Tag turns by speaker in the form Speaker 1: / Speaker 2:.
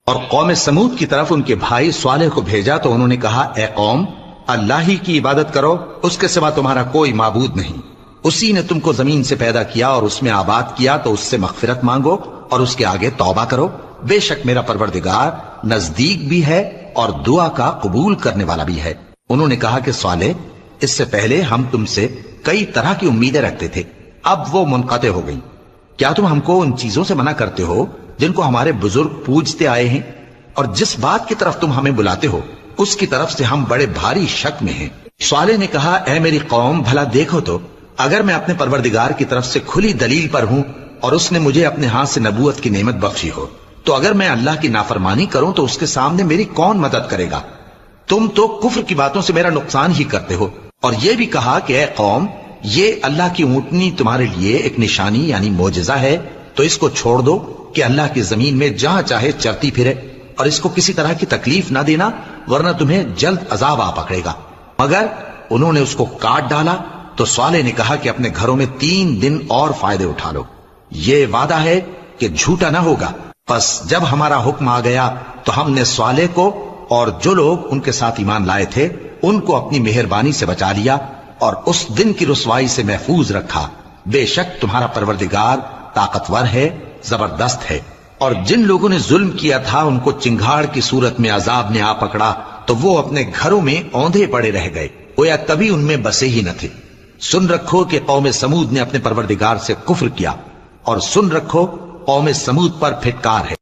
Speaker 1: اور قوم سمود کی طرف ان کے بھائی صالح کو بھیجا تو انہوں نے کہا اے قوم اللہ ہی کی عبادت کرو، اس کے سوا تمہارا کوئی معبود نہیں، اسی نے تم کو زمین سے پیدا کیا اور اس میں آباد کیا، تو اس سے مغفرت مانگو اور اس کے آگے توبہ کرو، بے شک میرا پروردگار نزدیک بھی ہے اور دعا کا قبول کرنے والا بھی ہے۔ انہوں نے کہا کہ صالح اس سے پہلے ہم تم سے کئی طرح کی امیدیں رکھتے تھے، اب وہ منقطع ہو گئی، کیا تم ہم کو ان چیزوں سے منع کرتے ہو جن کو ہمارے بزرگ پوجتے آئے ہیں، اور جس بات کی طرف تم ہمیں بلاتے ہو اس کی طرف سے ہم بڑے بھاری شک میں ہیں۔ صالح نے کہا اے میری قوم بھلا دیکھو تو، اگر میں اپنے پروردگار کی طرف سے کھلی دلیل پر ہوں اور اس نے مجھے اپنے ہاتھ سے نبوت کی نعمت بخشی ہو، تو اگر میں اللہ کی نافرمانی کروں تو اس کے سامنے میری کون مدد کرے گا؟ تم تو کفر کی باتوں سے میرا نقصان ہی کرتے ہو۔ اور یہ بھی کہا کہ اے قوم یہ اللہ کی اونٹنی تمہارے لیے ایک نشانی یعنی معجزہ ہے، تو اس کو چھوڑ دو کہ اللہ کی زمین میں جہاں چاہے چرتی پھرے، اور اس کو کسی طرح کی تکلیف نہ دینا ورنہ تمہیں جلد عذاب آ پکڑے گا۔ مگر انہوں نے اس کو کاٹ ڈالا تو صالح نے کہا کہ اپنے گھروں میں 3 دن اور فائدے اٹھا لو، یہ وعدہ ہے کہ جھوٹا نہ ہوگا۔ پس جب ہمارا حکم آ گیا تو ہم نے صالح کو اور جو لوگ ان کے ساتھ ایمان لائے تھے ان کو اپنی مہربانی سے بچا لیا اور اس دن کی رسوائی سے محفوظ رکھا، بے شک تمہارا پروردگار طاقتور ہے، زبردست ہے۔ اور جن لوگوں نے ظلم کیا تھا ان کو چنگھاڑ کی صورت میں عذاب نے آ پکڑا تو وہ اپنے گھروں میں اوندھے پڑے رہ گئے، گویا کبھی ان میں بسے ہی نہ تھے۔ سن رکھو کہ قوم سمود نے اپنے پروردگار سے کفر کیا، اور سن رکھو قوم سمود پر پھٹکار ہے۔